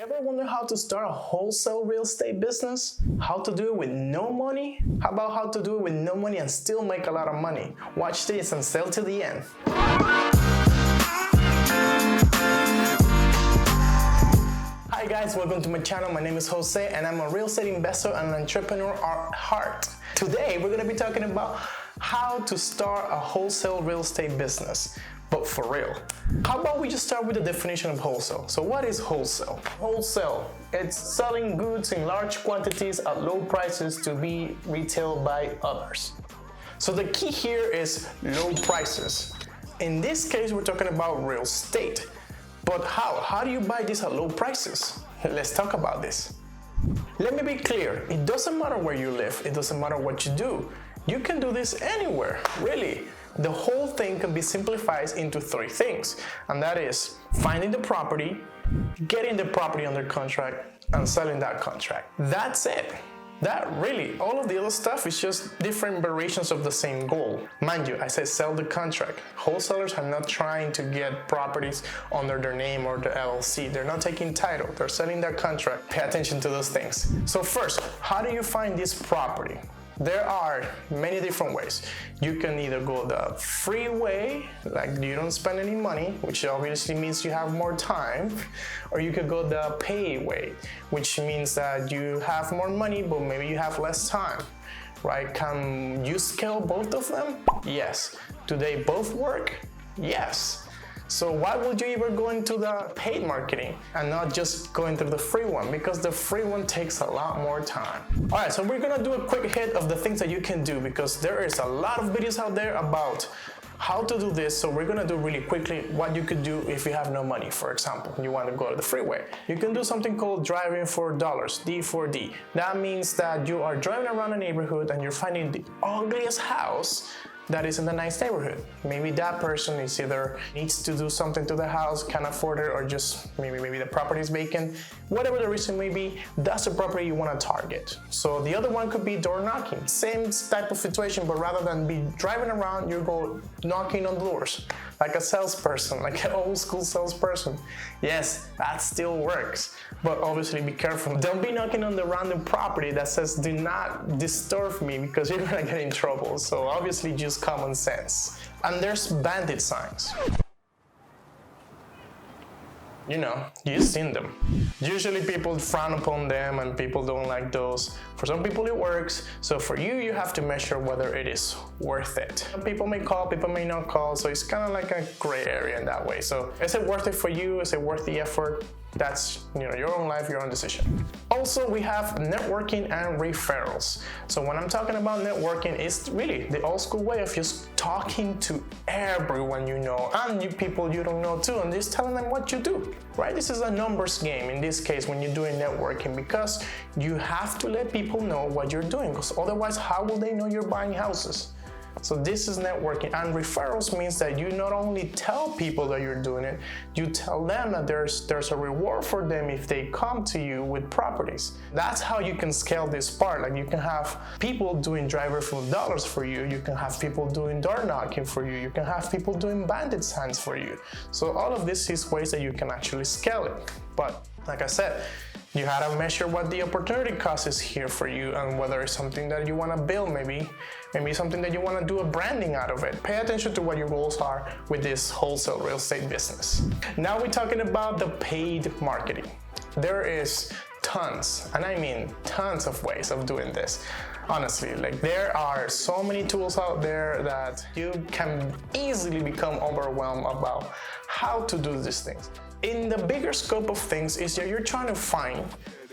Ever wonder how to start a wholesale real estate business? How to do it with no money? How about how to do it with no money and still make a lot of money? Watch this and stay till the end. Hi guys, welcome to my channel. My name is Jose and I'm a real estate investor and an entrepreneur at heart. Today we're going to be talking about how to start a wholesale real estate business. But for real. How about we just start with the definition of wholesale? So what is wholesale? Wholesale, it's selling goods in large quantities at low prices to be retailed by others. So the key here is low prices. In this case, we're talking about real estate. But how? How do you buy this at low prices? Let's talk about this. Let me be clear, it doesn't matter where you live, it doesn't matter what you do. You can do this anywhere, really. The whole thing can be simplified into three things, and that is finding the property, getting the property under contract, and selling that contract. That's it. That really, all of the other stuff is just different variations of the same goal. Mind you, I said sell the contract. Wholesalers are not trying to get properties under their name or the LLC. They're not taking title, they're selling their contract. Pay attention to those things. So first, how do you find this property? There are many different ways. You can either go the free way, like you don't spend any money, which obviously means you have more time, or you could go the pay way, which means that you have more money, but maybe you have less time, right? Can you scale both of them? Yes. Do they both work? Yes. So why would you even go into the paid marketing and not just going through the free one? Because the free one takes a lot more time. All right, so we're gonna do a quick hit of the things that you can do because there is a lot of videos out there about how to do this. So we're gonna do really quickly what you could do if you have no money. For example, you want to go to the freeway. You can do something called driving for dollars, D4D. That means that you are driving around a neighborhood and you're finding the ugliest house that is in a nice neighborhood. Maybe that person is either needs to do something to the house, can't afford it, or just maybe the property is vacant. Whatever the reason may be, that's the property you want to target. So the other one could be door knocking. Same type of situation, but rather than be driving around, you go knocking on doors. Like a salesperson, like an old school salesperson. Yes, that still works. But obviously be careful. Don't be knocking on the random property that says, do not disturb me, because you're gonna get in trouble. So obviously just common sense. And there's bandit signs. You know, you've seen them. Usually people frown upon them and people don't like those. For some people it works. So for you, you have to measure whether it is worth it. People may call, people may not call. So it's kind of like a gray area in that way. So is it worth it for you? Is it worth the effort? That's your own life, your own decision. Also, we have networking and referrals. So when I'm talking about networking, it's really the old school way of just talking to everyone you know and you people you don't know too, and just telling them what you do, right? This is a numbers game in this case when you're doing networking, because you have to let people know what you're doing, because otherwise how will they know you're buying houses? So this is networking, and referrals means that you not only tell people that you're doing it, you tell them that there's a reward for them if they come to you with properties. That's how you can scale this part. Like you can have people doing driver for dollars for you, you can have people doing door knocking for you, you can have people doing bandit signs for you. So all of this is ways that you can actually scale it. But like I said, you gotta measure what the opportunity cost is here for you and whether it's something that you wanna build, maybe something that you wanna do a branding out of it. Pay attention to what your goals are with this wholesale real estate business. Now we're talking about the paid marketing. There is tons, and I mean tons of ways of doing this. Honestly, like there are so many tools out there that you can easily become overwhelmed about how to do these things. In the bigger scope of things is that you're trying to find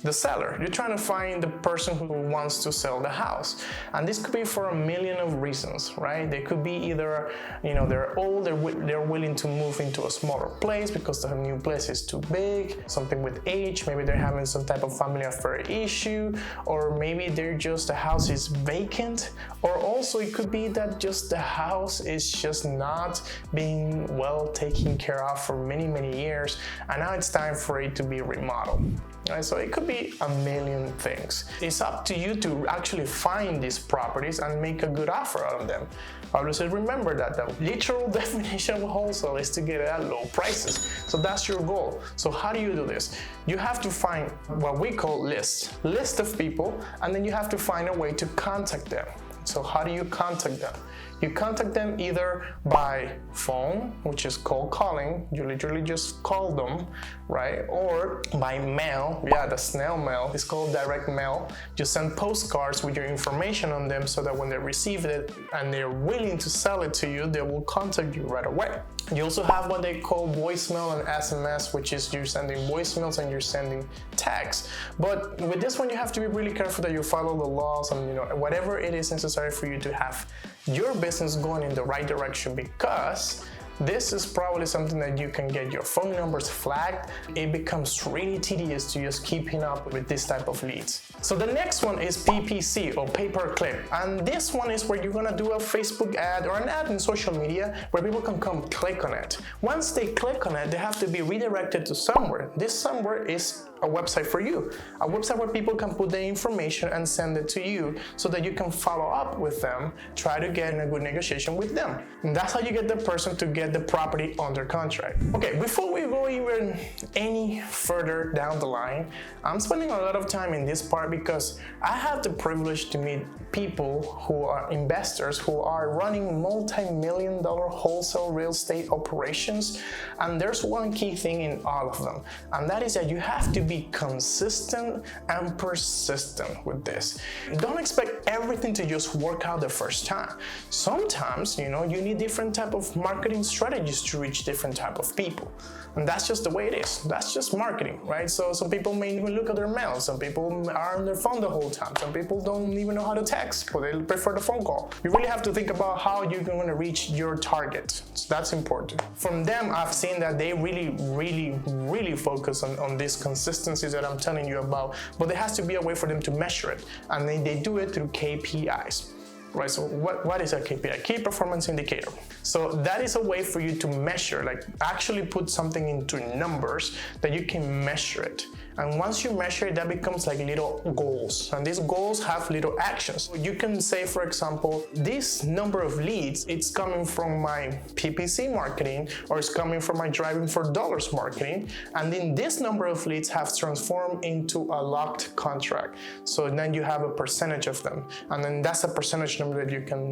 the seller. You're trying to find the person who wants to sell the house. And this could be for a million of reasons, right? They could be either, they're old, they're willing to move into a smaller place because the new place is too big, something with age, maybe they're having some type of family affair issue, or maybe the house is vacant, or also it could be that just the house is just not being well taken care of for many, many years, and now it's time for it to be remodeled. Right? So it could be a million things. It's up to you to actually find these properties and make a good offer out of them. Obviously, remember that the literal definition of wholesale is to get it at low prices. So that's your goal. So how do you do this? You have to find what we call list of people, and then you have to find a way to contact them. So how do you contact them? You contact them either by phone, which is cold calling. You literally just call them, right? Or by mail. Yeah, the snail mail. It's called direct mail. You send postcards with your information on them so that when they receive it and they're willing to sell it to you, they will contact you right away. You also have what they call voicemail and SMS, which is you're sending voicemails and you're sending texts. But with this one, you have to be really careful that you follow the laws and whatever it is necessary for you to have your business going in the right direction, because this is probably something that you can get your phone numbers flagged. It becomes really tedious to just keeping up with this type of leads. So the next one is PPC, or pay-per-click. And this one is where you're gonna do a Facebook ad or an ad in social media where people can come click on it. Once they click on it, they have to be redirected to somewhere. This somewhere is a website for you, a website where people can put their information and send it to you so that you can follow up with them, try to get in a good negotiation with them. And that's how you get the person to get the property under contract. Okay, before we go even any further down the line, I'm spending a lot of time in this part because I have the privilege to meet people who are investors who are running multi-million-dollar wholesale real estate operations. And there's one key thing in all of them, and that is that you have to be consistent and persistent with this. Don't expect everything to just work out the first time. Sometimes, you need different type of marketing strategies to reach different type of people. And that's just the way it is. That's just marketing, right? So some people may even look at their mail. Some people are on their phone the whole time. Some people don't even know how to text, but they prefer the phone call. You really have to think about how you're going to reach your target. So that's important. From them, I've seen that they really focus on these consistencies that I'm telling you about, but there has to be a way for them to measure it. And they do it through KPIs. Right, so what is a KPI? Key Performance Indicator. So that is a way for you to measure, like actually put something into numbers that you can measure it. And once you measure it, that becomes like little goals. And these goals have little actions. You can say, for example, this number of leads, it's coming from my PPC marketing, or it's coming from my driving for dollars marketing. And then this number of leads have transformed into a locked contract. So then you have a percentage of them. And then that's a percentage number that you can,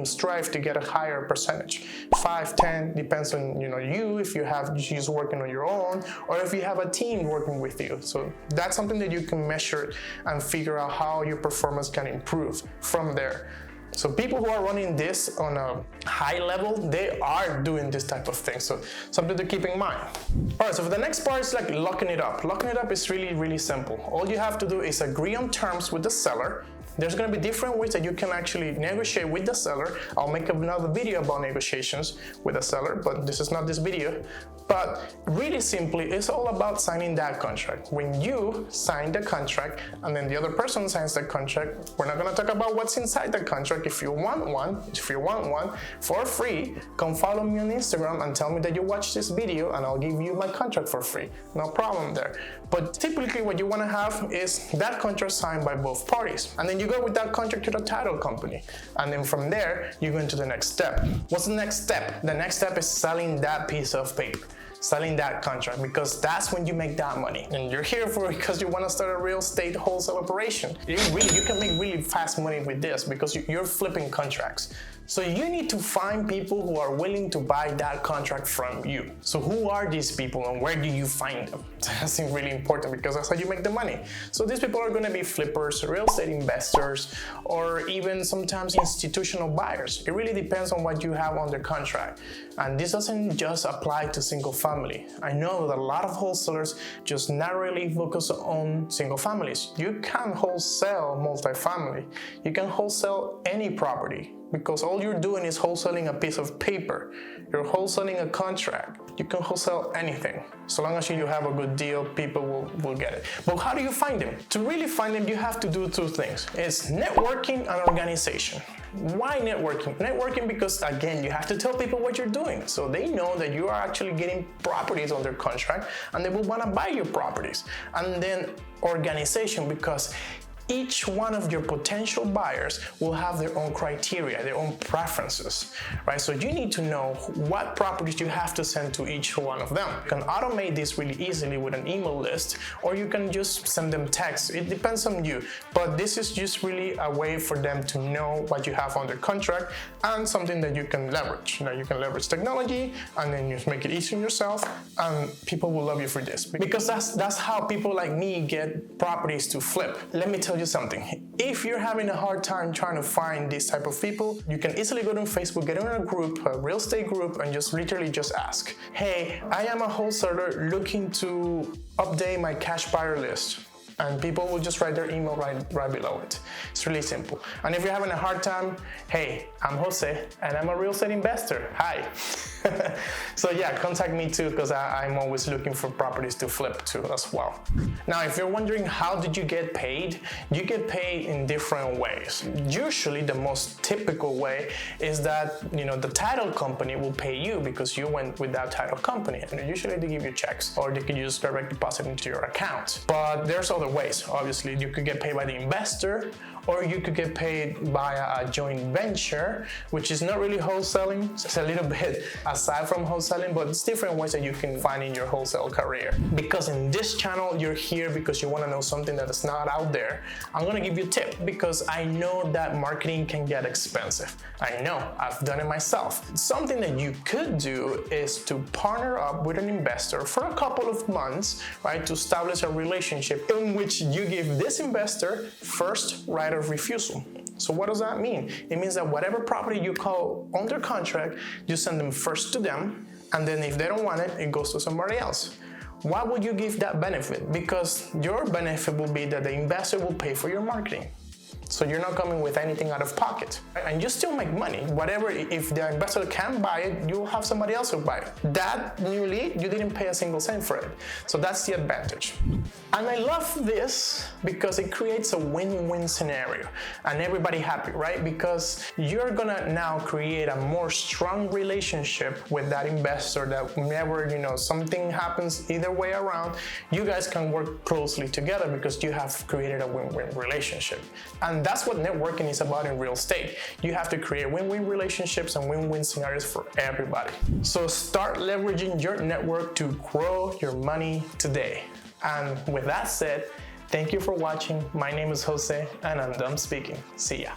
strive to get a higher percentage. 5, 10, depends on, you, if you have just working on your own, or if you have a team working with you. So that's something that you can measure and figure out how your performance can improve from there. So people who are running this on a high level, they are doing this type of thing. So something to keep in mind. All right, so for the next part is like locking it up. Locking it up is really simple. All you have to do is agree on terms with the seller. There's going to be different ways that you can actually negotiate with the seller. I'll make another video about negotiations with a seller, but this is not this video. But really simply, it's all about signing that contract. When you sign the contract and then the other person signs the contract, we're not going to talk about what's inside the contract. If you want one for free, come follow me on Instagram and tell me that you watched this video and I'll give you my contract for free. No problem there. But typically what you want to have is that contract signed by both parties. And then you go with that contract to the title company. And then from there, you go into the next step. What's the next step? The next step is selling that piece of paper. Selling that contract, because that's when you make that money. And you're here for it because you want to start a real estate wholesale operation. You can make really fast money with this because you're flipping contracts. So you need to find people who are willing to buy that contract from you. So who are these people and where do you find them? That's really important because that's how you make the money. So these people are going to be flippers, real estate investors, or even sometimes institutional buyers. It really depends on what you have under contract. And this doesn't just apply to single family. I know that a lot of wholesalers just narrowly focus on single families. You can wholesale multifamily. You can wholesale any property, because all you're doing is wholesaling a piece of paper. You're wholesaling a contract. You can wholesale anything. So long as you have a good deal, people will get it. But how do you find them? To really find them, you have to do two things. It's networking and organization. Why networking? Networking because, again, you have to tell people what you're doing so they know that you are actually getting properties under contract and they will want to buy your properties. And then organization because each one of your potential buyers will have their own criteria, their own preferences, right? So you need to know what properties you have to send to each one of them. You can automate this really easily with an email list, or you can just send them texts. It depends on you, but this is just really a way for them to know what you have under contract and something that you can leverage. You know, you can leverage technology and then you make it easy on yourself, and people will love you for this because that's how people like me get properties to flip. Let me tell you something. If you're having a hard time trying to find this type of people, you can easily go to Facebook, get in a group, a real estate group, and just literally just ask, hey, I am a wholesaler looking to update my cash buyer list. And people will just write their email right below it. It's really simple. And if you're having a hard time, hey, I'm Jose and I'm a real estate investor. Hi. So yeah, contact me too because I'm always looking for properties to flip to as well. Now, if you're wondering how did you get paid, you get paid in different ways. Usually the most typical way is that, you know, the title company will pay you because you went with that title company, and usually they give you checks or they can use direct deposit into your account. But there's other ways. Obviously, you could get paid by the investor, or you could get paid by a joint venture, which is not really wholesaling. It's a little bit aside from wholesaling, but it's different ways that you can find in your wholesale career. Because in this channel, you're here because you want to know something that is not out there. I'm going to give you a tip because I know that marketing can get expensive. I know, I've done it myself. Something that you could do is to partner up with an investor for a couple of months, right, to establish a relationship in which you give this investor first right of refusal. So what does that mean? It means that whatever property you call under contract, you send them first to them, and then if they don't want it, it goes to somebody else. Why would you give that benefit? Because your benefit will be that the investor will pay for your marketing. So you're not coming with anything out of pocket, and you still make money. Whatever, if the investor can't buy it, you'll have somebody else who buy it. That new lead, you didn't pay a single cent for it. So that's the advantage. And I love this because it creates a win-win scenario and everybody happy, right? Because you're gonna now create a more strong relationship with that investor that whenever, you know, something happens either way around, you guys can work closely together because you have created a win-win relationship. And that's what networking is about in real estate. You have to create win-win relationships and win-win scenarios for everybody. So start leveraging your network to grow your money today. And with that said, thank you for watching. My name is Jose and I'm done speaking. See ya.